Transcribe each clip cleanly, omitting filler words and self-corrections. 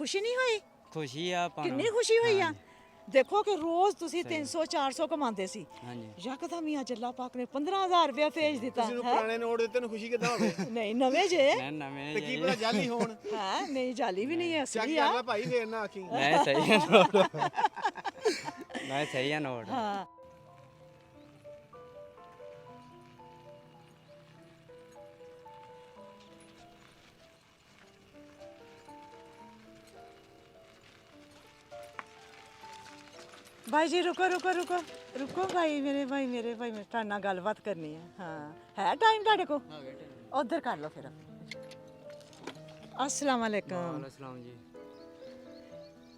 ਖੁਸ਼ੀ ਨਹੀਂ ਹੋਈ? ਖੁਸ਼ੀ ਆ ਆਪਾਂ ਨੂੰ। ਕਿੰਨੀ ਖੁਸ਼ੀ ਹੋਈ ਆ। ਦੇਖੋ ਕਿ ਰੋਜ਼ ਤੁਸੀਂ 300 400 ਕਮਾਉਂਦੇ ਸੀ, ਹਾਂਜੀ ਯਕਦਮ ਹੀ ਅੱਜ ਅੱਲਾਹ ਪਾਕ ਨੇ 15000 ਰੁਪਇਆ ਭੇਜ ਦਿੱਤਾ ਤੁਸੀਂ ਨੂੰ ਹੈ। ਪੁਰਾਣੇ ਨੋਟ ਦਿੱਤੇ ਨੂੰ ਖੁਸ਼ੀ ਕਿੱਦਾਂ ਹੋਵੇ? ਨਹੀਂ ਨਵੇਂ ਜੇ ਮੈਂ ਨਵੇਂ ਤੇ ਕੀ ਪਤਾ ਜਾਲੀ ਹੋਣ। ਹੈ, ਨਹੀਂ ਜਾਲੀ ਵੀ ਨਹੀਂ ਹੈ, ਚੈੱਕ ਅਸਲੀ ਕਰ ਆ। ਲੈ ਭਾਈ, ਫੇਰ ਨਾ ਆਖੀ। ਮੈਂ ਸਹੀ ਆ ਨੋਟ। ਮੈਂ ਸਹੀ ਆ ਨੋਟ। ਹਾਂ भाई जी रुको रुको रुको रुको भाई मेरे ਤੁਹਾਡੇ ਨਾਲ ਗੱਲਬਾਤ ਕਰਨੀ ਹੈ। ਹਾਂ ਹੈ ਟਾਈਮ ਤੁਹਾਡੇ ਕੋਲ? ਉਧਰ ਕਰ ਲਓ ਫਿਰ। अस्सलाम वालेकुम। ਵਾਲੇਕੁਮ ਸਲਾਮ ਜੀ।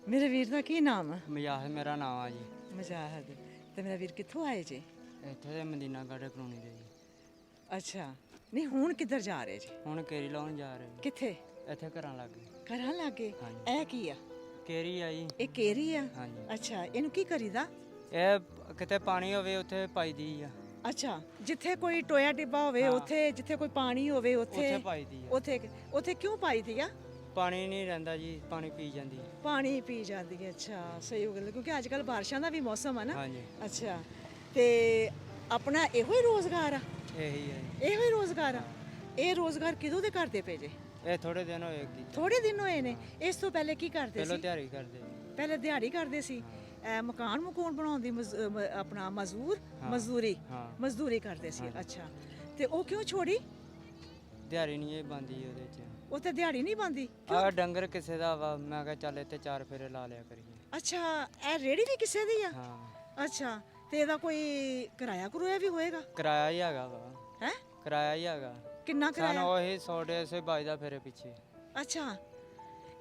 ਮੇਰੇ ਵੀਰ ਦਾ ਕੀ ਨਾਮ ਹੈ? ਮਜਾਹਦ ਮੇਰਾ ਨਾਮ ਆ ਜੀ। ਮੁਜਾਹਿਦ। ਤੇ ਮੇਰਾ ਵੀਰ ਕਿੱਥੋਂ ਆਏ ਜੀ? ਇੱਥੇ ਦੇ ਮਦੀਨਾ ਗਾਰਡਨ ਕਲੋਨੀ ਦੇ ਜੀ। ਅੱਛਾ, ਨਹੀਂ ਹੁਣ ਕਿੱਧਰ ਜਾ ਰਹੇ ਜੀ? ਹੁਣ ਕੇਰੀ ਲਾਉਣ ਜਾ ਰਹੇ ਜੀ। ਕਿੱਥੇ? ਇੱਥੇ ਘਰਾਂ ਲੱਗੇ ਘਰਾਂ ਲਾਗੇ। ਹਾਂਜੀ। ਇਹ ਕੀ ਆ? ਕੇਰੀ ਆ ਜੀ। ਇਹ ਕੇਰੀ ਆ? ਹਾਂਜੀ। ਅੱਛਾ, ਇਹਨੂੰ ਕੀ ਕਰੀਦਾ? ਇਹ ਕਿਤੇ ਪਾਣੀ ਹੋਵੇ ਉੱਥੇ ਪਾਈਦੀ ਆ। ਅੱਛਾ, ਜਿੱਥੇ ਕੋਈ ਟੋਇਆ ਟਿੱਬਾ ਹੋਵੇ ਉੱਥੇ, ਜਿੱਥੇ ਕੋਈ ਪਾਣੀ ਹੋਵੇ ਉੱਥੇ ਉੱਥੇ ਪਾਈਦੀ ਆ। ਉੱਥੇ ਉੱਥੇ ਕਿਉਂ ਪਾਈ ਦੀ ਆ? ਪਾਣੀ ਨਹੀਂ ਰਹਿੰਦਾ ਜੀ, ਪਾਣੀ ਪੀ ਜਾਂਦੀ। ਪਾਣੀ ਪੀ ਜਾਂਦੀ ਹੈ। ਅੱਛਾ, ਸਹੀ ਗੱਲ ਹੈ, ਕਿਉਂਕਿ ਅੱਜ ਕੱਲ ਬਾਰਿਸ਼ਾਂ ਦਾ ਵੀ ਮੌਸਮ ਹੈ ਨਾ। ਹਾਂਜੀ ਅੱਛਾ, ਤੇ ਆਪਣਾ ਇਹੋ ਹੀ ਰੋਜ਼ਗਾਰ ਆ? ਇਹੀ ਹੈ ਜੀ। ਇਹੋ ਹੀ ਰੋਜ਼ਗਾਰ ਆ? ਇਹ ਰੋਜ਼ਗਾਰ ਕਿਦੋਂ ਦੇ ਕਰਦੇ ਪਏ ਜੇ? ਇਹ ਥੋੜੇ ਦਿਨ ਹੋਏ ਕੀ। ਥੋੜੇ ਦਿਨ ਹੋਏ ਨੇ? ਇਸ ਤੋਂ ਪਹਿਲੇ ਕੀ ਕਰਦੇ ਪਹਿਲਾਂ ਸੀ? ਤਿਆਰੀ ਕਰਦੇ ਜੀ। ਪਹਿਲੇ ਦਿਹਾੜੀ ਕਰਦੇ ਸੀ। ਮਕਾਨ ਮਕੂਨ ਬਣਾਉਣ ਦੀ ਆਪਣਾ ਮਜ਼ਦੂਰੀ ਕਰਦੇ ਸੀ। ਅੱਛਾ, ਤੇ ਉਹ ਕਿਉਂ ਛੋੜੀ? ਦਿਹਾੜੀ ਨਹੀਂ ਇਹ ਬੰਦੀ ਉਹਦੇ ਚ। ਉਹ ਤੇ ਦਿਹਾੜੀ ਨਹੀਂ ਬੰਦੀ? ਆ ਡੰਗਰ ਕਿਸੇ ਦਾ ਵਾ, ਮੈਂ ਕਿਹਾ ਚੱਲ ਇੱਥੇ 4 ਫੇਰੇ ਲਾ ਲਿਆ ਕਰੀਏ। ਅੱਛਾ, ਇਹ ਰੇੜੀ ਵੀ ਕਿਸੇ ਦੀ ਆ? ਹਾਂ। ਅੱਛਾ, ਤੇ ਇਹਦਾ ਕੋਈ ਕਿਰਾਇਆ ਕਰੂਆ ਵੀ ਹੋਏਗਾ? ਕਿਰਾਇਆ ਹੀ ਹੈਗਾ ਵਾ। ਹੈ? ਕਿਰਾਇਆ ਹੀ ਹੈਗਾ ਕਿੰਨਾ ਸਾਨੂੰ। ਕਿਰਾਇਆ? ਉਹੀ 100-150 ਵੱਜਦਾ ਫੇਰੇ ਪਿੱਛੇ। ਅੱਛਾ,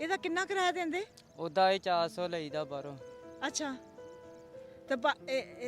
ਇਹਦਾ ਕਿੰਨਾ ਕਿਰਾਇਆ ਦਿੰਦੇ? ਉਦਾਂ ਹੀ 400 ਲਈਦਾ ਬਾਹਰੋਂ। ਅੱਛਾ, ਤੇ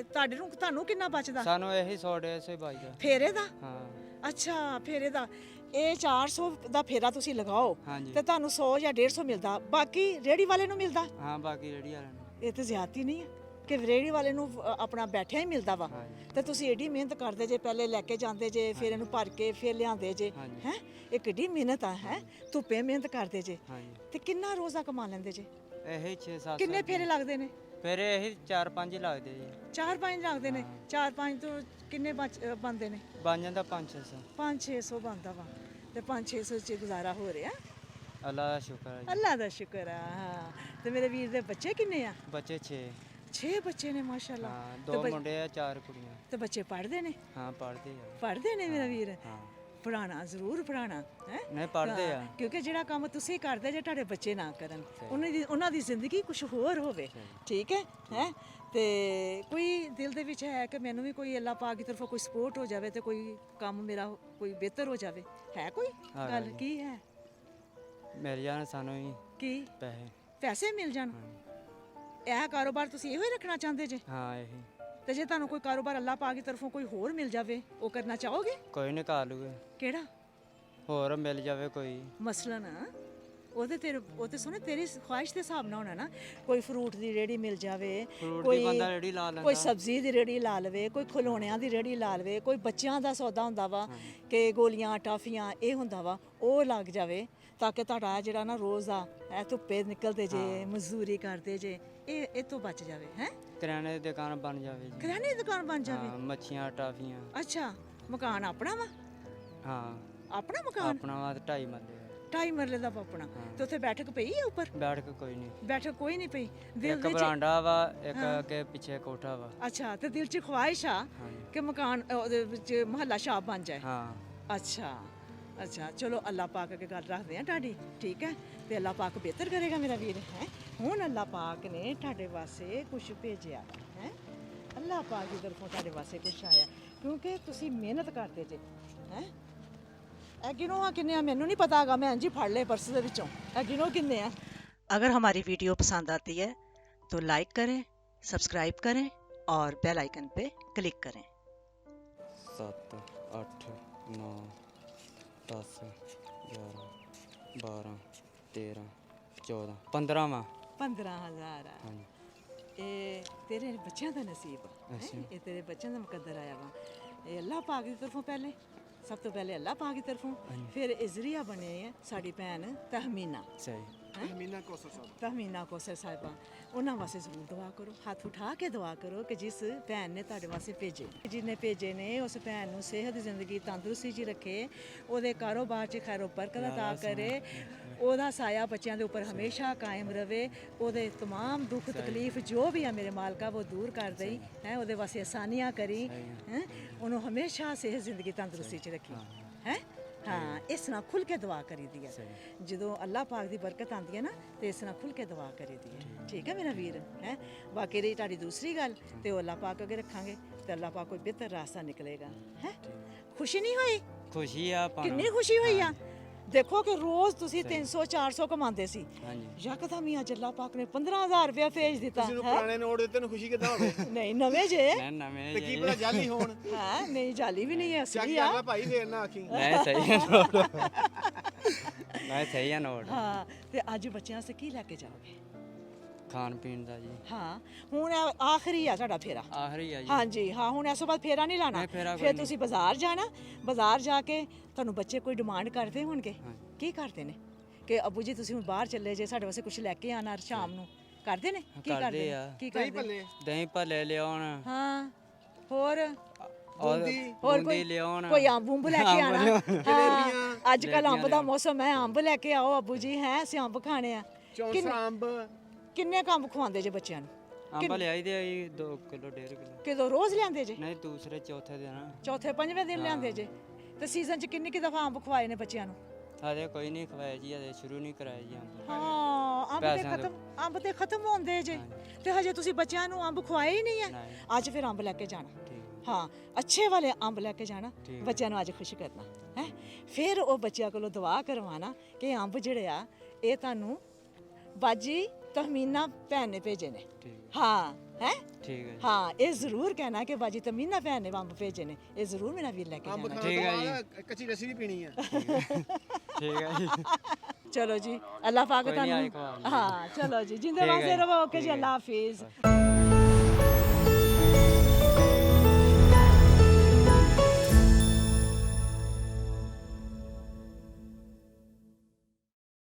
ਤੁਹਾਨੂੰ ਕਿੰਨਾ ਬਚਦਾ? ਸਾਨੂੰ ਇਹੀ 100-150 ਵੱਜਦਾ ਫੇਰੇ ਦਾ? ਹਾਂ। ਅੱਛਾ, ਫੇਰੇ ਦਾ। ਇਹ 400 ਦਾ ਫੇਰਾ ਤੁਸੀਂ ਲਗਾਓ ਹਾਂਜੀ। ਤੇ ਤੁਹਾਨੂੰ 100 ਜਾਂ 150 ਮਿਲਦਾ, ਬਾਕੀ ਰੇੜੀ ਵਾਲੇ ਨੂੰ ਮਿਲਦਾ? ਹਾਂ, ਬਾਕੀ ਰੇੜੀ ਵਾਲਿਆਂ ਨੂੰ। ਇਹ ਤੇ ਜ਼ਿਆਦਤੀ ਨਹੀਂ ਹੈ ਕਿ ਰੇੜੀ ਵਾਲੇ ਨੂੰ ਆਪਣਾ ਬੈਠਿਆ ਹੀ ਮਿਲਦਾ ਵਾ? ਹਾਂਜੀ। ਤੇ ਤੁਸੀਂ ਏਡੀ ਮਿਹਨਤ ਕਰਦੇ ਜੇ, ਪਹਿਲੇ ਲੈ ਕੇ ਜਾਂਦੇ ਜੇ, ਫਿਰ ਇਹਨੂੰ ਭਰ ਕੇ ਫਿਰ ਲਿਆਂਦੇ ਜੇ। ਹਾਂਜੀ। ਹੈ, ਇਹ ਕਿੱਡੀ ਮਿਹਨਤ ਆ। ਹੈ, ਧੁੱਪੇ ਮਿਹਨਤ ਕਰਦੇ ਜੇ। ਹਾਂਜੀ। ਤੇ ਕਿੰਨਾ ਰੋਜ਼ਾ ਕਮਾ ਲੈਂਦੇ ਜੇ? ਇਹੀ 6-7 ਕਿੰਨੇ ਫੇਰੇ ਲੱਗਦੇ ਨੇ? ਫੇਰੇ ਇਹੀ 4-5 ਹੀ ਲੱਗਦੇ ਜੀ। 4-5 ਲੱਗਦੇ ਨੇ? 4-5 ਤੋਂ ਕਿੰਨੇ ਬਣਦੇ ਨੇ? ਬਣ ਜਾਂਦਾ 500-600। 500-600 ਬਣਦਾ ਵਾ। ਤੇ 500-600 ਚ ਗੁਜ਼ਾਰਾ ਹੋ ਰਿਹਾ? ਅੱਲਾ ਦਾ ਸ਼ੁਕਰ ਹੈ ਜੀ। ਅੱਲਾ ਦਾ ਸ਼ੁਕਰ ਆ। ਹਾਂ, ਤੇ ਮੇਰੇ ਵੀਰ ਦੇ ਬੱਚੇ ਕਿੰਨੇ ਆ? ਬੱਚੇ 6। 6 ਬੱਚੇ ਨੇ ਮਾਸ਼ਾਅੱਲਾ। ਹਾਂ, 2 ਮੁੰਡੇ ਆ 4 ਕੁੜੀਆਂ। ਤੇ ਬੱਚੇ ਪੜ੍ਹਦੇ ਨੇ? ਹਾਂ, ਪੜ੍ਹਦੇ ਆ। ਪੜ੍ਹਦੇ ਨੇ ਮੇਰਾ ਵੀਰ? ਹਾਂ। ਪੜਾਣਾ ਜ਼ਰੂਰ ਪੜਾਣਾ ਹੈ। ਨਹੀਂ, ਪੜ੍ਹਦੇ ਆ। ਕਿਉਂਕਿ ਜਿਹੜਾ ਕੰਮ ਤੁਸੀਂ ਕਰਦੇ ਜੇ ਤੁਹਾਡੇ ਬੱਚੇ ਨਾ ਕਰਨ, ਉਹਨਾਂ ਦੀ ਜ਼ਿੰਦਗੀ ਕੁਝ ਹੋਰ ਹੋਵੇ। ਠੀਕ ਹੈ ਹੈ। ਤੇ ਕੋਈ ਦਿਲ ਦੇ ਵਿੱਚ ਹੈ ਕਿ ਮੈਨੂੰ ਵੀ ਕੋਈ ਅੱਲਾਹ ਪਾਕ ਦੀ ਤਰਫੋਂ ਕੋਈ ਸਪੋਰਟ ਹੋ ਜਾਵੇ ਤੇ ਕੋਈ ਕੰਮ ਮੇਰਾ ਕੋਈ ਬਿਹਤਰ ਹੋ ਜਾਵੇ? ਹੈ ਕੋਈ ਗੱਲ? ਕੀ ਹੈ? ਮਿਲ ਜਾਣ ਸਾਨੂੰ ਹੀ ਕੀ ਪੈਸੇ ਮਿਲ ਜਾਣ? ਇਹ ਕਾਰੋਬਾਰ ਤੁਸੀਂ ਇਹੋ ਹੀ ਰੱਖਣਾ ਚਾਹੁੰਦੇ ਜੇ? ਹਾਂ, ਇਹੀ। ਤੇ ਜੇ ਤੁਹਾਨੂੰ ਕੋਈ ਕਾਰੋਬਾਰ ਅੱਲਾਹ ਪਾਕ ਦੀ ਤਰਫੋਂ ਕੋਈ ਹੋਰ ਮਿਲ ਜਾਵੇ, ਉਹ ਕਰਨਾ ਚਾਹੋਗੇ? ਕੋਈ ਨਹੀਂ, ਕਰ ਲੂਗੇ। ਕਿਹੜਾ ਹੋਰ ਮਿਲ ਜਾਵੇ ਕੋਈ ਮਸਲਨ? ਉਹ ਤੇ ਸੁਣੇ ਤੇਰੀ ਖੁਆਇਸ਼ ਦੇ ਹਿਸਾਬ ਨਾਲ ਹੋਣਾ ਨਾ। ਕੋਈ ਫਰੂਟ ਦੀ ਰੇੜੀ ਮਿਲ ਜਾਵੇ, ਕੋਈ ਬੰਦਾ ਰੇੜੀ ਲਾ ਲੈਂਦਾ, ਕੋਈ ਸਬਜ਼ੀ ਦੀ ਰੇੜੀ ਲਾ ਲਵੇ, ਕੋਈ ਖਿਲੌਣਿਆਂ ਦੀ ਰੇੜੀ ਲਾ ਲਵੇ, ਕੋਈ ਬੱਚਿਆਂ ਦਾ ਸੌਦਾ ਹੁੰਦਾ ਵਾ ਕਿ ਗੋਲੀਆਂ ਟਾਫੀਆਂ ਇਹ ਹੁੰਦਾ ਵਾ, ਉਹ ਲੱਗ ਜਾਵੇ ਤਾਂ ਕਿ ਤੁਹਾਡਾ ਜਿਹੜਾ ਨਾ ਰੋਜ਼ ਆ ਧੁੱਪੇ ਨਿਕਲਦੇ ਜੇ, ਮਜ਼ਦੂਰੀ ਕਰਦੇ ਜੇ, ਇਹ ਤੋਂ ਬਚ ਜਾਵੇ। ਹੈ, ਕਰਿਆਨੇ ਦੀ ਦੁਕਾਨ ਬਣ ਜਾਵੇ ਜੀ। ਕਰਿਆਨੇ ਦੀ ਦੁਕਾਨ ਬਣ ਜਾਵੇ? ਹਾਂ, ਮੱਛੀਆਂ ਟਾਫੀਆਂ। ਅੱਛਾ, ਮਕਾਨ ਆਪਣਾ ਵਾ? ਹਾਂ, ਆਪਣਾ ਮਕਾਨ? ਆਪਣਾ ਵਾ। 2.5 ਮਰਲੇ। 2.5 ਮਰਲੇ ਦਾ ਆਪਣਾ? ਤੇ ਉੱਥੇ ਬੈਠਕ ਪਈ ਹੈ ਉੱਪਰ? ਬੈਠ ਕੇ ਕੋਈ ਨਹੀਂ। ਬੈਠਕ ਕੋਈ ਨਹੀਂ ਪਈ? ਇੱਕ ਬਰਾਂਡਾ ਵਾ, ਇੱਕ ਅੱਗੇ ਪਿੱਛੇ ਕੋਠਾ ਵਾ। ਅੱਛਾ, ਤੇ ਦਿਲ 'ਚ ਖੁਆਇਸ਼ ਆ ਕਿ ਮਕਾਨ ਉਹਦੇ ਵਿੱਚ ਮਹੱਲਾ ਸ਼ਾਪ ਬਣ ਜਾਏ? ਹਾਂ। ਅੱਛਾ ਅੱਛਾ, ਚਲੋ ਅੱਲਾਹ ਪਾਕ ਅੱਗੇ ਗੱਲ ਰੱਖਦੇ ਆ ਤੁਹਾਡੀ। ਠੀਕ ਹੈ, ਤੇ ਅੱਲਾਹ ਪਾਕ ਬਿਹਤਰ ਕਰੇਗਾ ਮੇਰਾ ਵੀਰ। ਹੈ, ਹੁਣ ਅੱਲਾਹ ਪਾਕ ਨੇ ਤੁਹਾਡੇ ਵਾਸਤੇ ਕੁਝ ਭੇਜਿਆ ਹੈ। ਅੱਲਾਹ ਪਾਕ ਦੀ ਤਰਫੋਂ ਤੁਹਾਡੇ ਵਾਸਤੇ ਕੁਝ ਆਇਆ ਕਿਉਂਕਿ ਤੁਸੀਂ ਮਿਹਨਤ ਕਰਦੇ ਜੇ। ਹੈ, ਇਹ ਗਿਣੋ ਆ ਕਿੰਨੇ ਆ? ਮੈਨੂੰ ਨਹੀਂ ਪਤਾ ਹੈਗਾ, ਮੈਂ ਇੰਝ ਹੀ ਫੜ ਲਏ ਪਰਸ ਦੇ ਵਿੱਚੋਂ। ਇਹ ਗਿਣੋ ਕਿੰਨੇ ਆ। अगर हमारी वीडियो पसंद आती है तो लाइक करें, सब्सक्राइब करें और बेल आइकन पे क्लिक करें। 7 8 9 10 11 12 13 14 15 ਵਾ। 15,000 ਆ? ਹਾਂਜੀ। ਇਹ ਤੇਰੇ ਬੱਚਿਆਂ ਦਾ ਨਸੀਬ ਆ। ਇਹ ਤੇਰੇ ਬੱਚਿਆਂ ਦਾ ਮੁਕੱਦਰ ਆਇਆ ਵਾ। ਇਹ ਅੱਲਾਹ ਪਾਕ ਦੀ ਤਰਫੋਂ ਪਹਿਲੇ, ਸਭ ਤੋਂ ਪਹਿਲੇ ਅੱਲਾਹ ਪਾਕ ਦੀ ਤਰਫੋਂ, ਫਿਰ ਇਜ਼ਰੀਆ ਬਣੇ ਆ ਸਾਡੀ ਭੈਣ ਤਹਮੀਨਾ। ਸਹੀ। ਮੀਨਾ ਕੋਸਰ ਸਾਹਿਬ ਤਹਮੀਨਾ ਕੌਸਰ ਸਾਹਿਬਾਂ ਉਹਨਾਂ ਵਾਸਤੇ ਜ਼ਰੂਰ ਦੁਆ ਕਰੋ, ਹੱਥ ਉਠਾ ਕੇ ਦੁਆ ਕਰੋ ਕਿ ਜਿਸ ਭੈਣ ਨੇ ਤੁਹਾਡੇ ਵਾਸਤੇ ਭੇਜੇ, ਜਿਹਨੇ ਭੇਜੇ ਨੇ ਉਸ ਭੈਣ ਨੂੰ ਸਿਹਤ ਜ਼ਿੰਦਗੀ ਤੰਦਰੁਸਤੀ 'ਚ ਰੱਖੇ, ਉਹਦੇ ਕਾਰੋਬਾਰ 'ਚ ਖੈਰੋ ਬਰਕਤ ਅਤਾ ਕਰੇ, ਉਹਦਾ ਸਾਇਆ ਬੱਚਿਆਂ ਦੇ ਉੱਪਰ ਹਮੇਸ਼ਾ ਕਾਇਮ ਰਵੇ, ਉਹਦੇ तमाम ਦੁੱਖ ਤਕਲੀਫ ਜੋ ਵੀ ਆ ਮੇਰੇ ਮਾਲਕਾ ਉਹ ਦੂਰ ਕਰ ਦੇਈ ਹੈ, ਉਹਦੇ ਵਾਸਤੇ ਆਸਾਨੀਆਂ ਕਰੀ ਹੈ, ਉਹਨੂੰ ਹਮੇਸ਼ਾ ਸਿਹਤ ਜ਼ਿੰਦਗੀ ਤੰਦਰੁਸਤੀ 'ਚ ਰੱਖੀ ਹੈ। ਹਾਂ, ਇਸ ਨਾਲ ਖੁੱਲ ਕੇ ਦੁਆ ਕਰੀਦੀ ਹੈ। ਜਦੋਂ ਅੱਲਾਹ ਪਾਕ ਦੀ ਬਰਕਤ ਆਉਂਦੀ ਹੈ ਨਾ ਤੇ ਇਸ ਨਾਲ ਖੁੱਲ ਕੇ ਦੁਆ ਕਰੀਦੀ ਹੈ। ਠੀਕ ਹੈ ਮੇਰਾ ਵੀਰ ਹੈ। ਬਾਕੀ ਰਹੀ ਤੁਹਾਡੀ ਦੂਸਰੀ ਗੱਲ ਤੇ ਉਹ ਅੱਲਾਹ ਪਾਕ ਅੱਗੇ ਰੱਖਾਂਗੇ ਤੇ ਅੱਲਾਹ ਪਾਕ ਕੋਈ ਬਿਹਤਰ ਰਾਸਤਾ ਨਿਕਲੇਗਾ ਹੈ। ਖੁਸ਼ੀ ਨਹੀਂ ਹੋਈ? ਖੁਸ਼ੀ ਆ ਆਪਾਂ ਨੂੰ। ਕਿੰਨੀ ਖੁਸ਼ੀ ਹੋਈ ਆ। ਦੇਖੋ ਕਿ ਰੋਜ਼ ਤੁਸੀਂ 300 400 ਕਮਾਉਂਦੇ ਸੀ, ਹਾਂਜੀ ਯਕਦਮ ਹੀ ਅੱਜ ਅੱਲਾਹ ਪਾਕ ਨੇ 15000 ਰੁਪਇਆ ਭੇਜ ਦਿੱਤਾ ਕਿਸੇ ਨੂੰ ਹੈ। ਪੁਰਾਣੇ ਨੋਟ ਦਿੱਤੇ ਨੂੰ ਖੁਸ਼ੀ ਕਿੱਦਾਂ ਹੋਵੇ? ਨਹੀਂ ਨਵੇਂ ਜੇ ਮੈਂ ਨਵੇਂ ਤੇ ਕੀ ਪਤਾ ਜਾਲੀ ਹੋਣ। ਹਾਂ, ਨਹੀਂ ਜਾਲੀ ਵੀ ਨਹੀਂ ਹੈ, ਚੱਕ ਅਸਲੀ ਆ। ਕਰਨਾ ਭਾਈ ਫੇਰ ਨਾ ਆਖੀ। ਮੈਂ ਸਹੀ ਆ ਨੋਟ ਮੈਂ ਸਹੀ ਆ ਨੋਟ। ਹਾਂ, ਤੇ ਅੱਜ ਬੱਚਿਆਂ ਵਾਸਤੇ ਕੀ ਲੈ ਕੇ ਜਾਓਗੇ? ਖਾਣ ਪੀਣ ਦਾ ਜੀ ਹਾਂ, ਹੁਣ ਇਹ ਆਖਰੀ ਆ ਸਾਡਾ ਫੇਰਾ। ਆਖਰੀ ਆ ਜੀ। ਹਾਂਜੀ ਹਾਂ, ਹੁਣ ਇਸ ਤੋਂ ਬਾਅਦ ਫੇਰਾ ਨਹੀਂ ਲਾਣਾ। ਨਹੀਂ, ਫੇਰਾ ਕੋਈ ਫਿਰ ਨਹੀਂ। ਤੁਸੀਂ ਬਾਜ਼ਾਰ ਜਾਣਾ, ਬਾਜ਼ਾਰ ਜਾ ਕੇ ਤੁਹਾਨੂੰ ਬੱਚੇ ਕੋਈ ਡਿਮਾਂਡ ਕਰਦੇ ਹੋਣਗੇ। ਕੀ ਕਰਦੇ ਨੇ ਕਿ ਅੱਬੂ ਜੀ ਤੁਸੀਂ ਹੁਣ ਬਾਹਰ ਚੱਲੇ ਜੇ, ਸਾਡੇ ਵਾਸਤੇ ਕੁਝ ਲੈ ਕੇ ਆਣਾ ਸ਼ਾਮ ਨੂੰ, ਕਰਦੇ ਨੇ? ਕੀ ਕਰਦੇ ਕਰਦੇ ਆ। ਨੇ? ਕੀ ਦਹੀਂ ਕਰਦੇ ਨੇ? ਭੱਲੇ ਦਹੀਂ ਭੱਲੇ ਲਿਆਉਣ, ਹਾਂ, ਹੋਰ ਔਰ ਹੋਰ ਬੂੰਦੀ ਲਿਆਉਣ, ਕੋਈ ਅੰਬ ਉਂਬ ਲੈ ਕੇ ਆਣਾ। ਜਲੇਬੀਆਂ। ਅੱਜ ਕੱਲ ਅੰਬ ਦਾ ਮੌਸਮ ਹੈ, ਅੰਬ ਲੈ ਕੇ ਆਓ ਅੱਬੂ ਜੀ ਹੈ, ਅਸੀਂ ਅੰਬ ਖਾਣੇ ਆ। ਚੌਂਸਾ ਅੰਬ ਕਿੰਨੇ ਕੁ ਅੰਬ ਖਵਾਉਂਦੇ ਜੇ ਬੱਚਿਆਂ ਨੂੰ? ਅੰਬ ਲਿਆਈ ਦੇ ਆਈ 2 ਕਿਲੋ 1.5 ਕਿਲੋ। ਕਿਦੋਂ ਰੋਜ਼ ਲਿਆਂਦੇ ਜੇ? ਨਹੀਂ ਦੂਸਰੇ ਚੌਥੇ ਦਿਨ। ਚੌਥੇ ਪੰਜਵੇਂ ਦਿਨ ਲਿਆਂਦੇ ਜੇ? ਤੇ ਸੀਜ਼ਨ 'ਚ ਕਿੰਨੀ ਕਿ ਦਫਾ ਅੰਬ ਖਵਾਏ ਨੇ ਬੱਚਿਆਂ ਨੂੰ? ਹਜੇ ਕੋਈ ਨਹੀਂ ਖਵਾਇਆ ਜੀ, ਹਜੇ ਸ਼ੁਰੂ ਨਹੀਂ ਕਰਾਇਆ ਜੀ ਅੰਬ। ਹਾਂ, ਅੰਬ ਤੇ ਖਤਮ ਹੁੰਦੇ ਜੇ ਤੇ ਹਜੇ ਤੁਸੀਂ ਬੱਚਿਆਂ ਨੂੰ ਅੰਬ ਖਵਾਏ ਹੀ ਨਹੀਂ ਹੈ। ਨਹੀਂ। ਅੱਜ ਫਿਰ ਅੰਬ ਲੈ ਕੇ ਜਾਣਾ। ਠੀਕ ਹਾਂ, ਅੱਛੇ ਵਾਲੇ ਅੰਬ ਲੈ ਕੇ ਜਾਣਾ, ਠੀਕ। ਬੱਚਿਆਂ ਨੂੰ ਅੱਜ ਖੁਸ਼ ਕਰਨਾ ਹੈ। ਫਿਰ ਉਹ ਬੱਚਿਆਂ ਕੋਲੋਂ ਦੁਆ ਕਰਵਾਣਾ ਕਿ ਅੰਬ ਜਿਹੜੇ ਆ ਇਹ ਤੁਹਾਨੂੰ ਬਾਜੀ ਤਹਮੀਨਾ ਭੈਣ ਨੇ ਭੇਜੇ ਨੇ। ਠੀਕ ਹਾਂ ਹੈ। ਠੀਕ ਹੈ ਜੀ। ਹਾਂ, ਇਹ ਜ਼ਰੂਰ ਕਹਿਣਾ ਕਿ ਬਾਜੀ ਤਹਮੀਨਾ ਭੈਣ ਨੇ ਅੰਬ ਭੇਜੇ ਨੇ, ਇਹ ਜ਼ਰੂਰ ਮੇਰਾ ਵੀਰ ਲੈ ਕੇ ਅੰਬ ਜਾਣਾ। ਖਾਣ ਠੀਕ ਤੋਂ ਹੈ ਬਾਅਦ ਕੱਚੀ ਲੱਸੀ ਵੀ ਪੀਣੀ ਆ। ਠੀਕ ਹੈ ਜੀ। ਚਲੋ ਜੀ, ਅੱਲਾਹ ਪਾਕ ਕੋਈ ਨਹੀਂ, ਆਏ ਤੁਹਾਨੂੰ ਖਵਾ ਹਾਂ, ਚਲੋ ਜੀ, ਜਿੰਦੇ ਠੀਕ ਹੈ ਵਾਸਤੇ ਜੀ, ਰਹੋ। ਓਕੇ ਜੀ, ਠੀਕ ਹੈ। ਅੱਲਾਹ ਹਾਫਿਜ਼।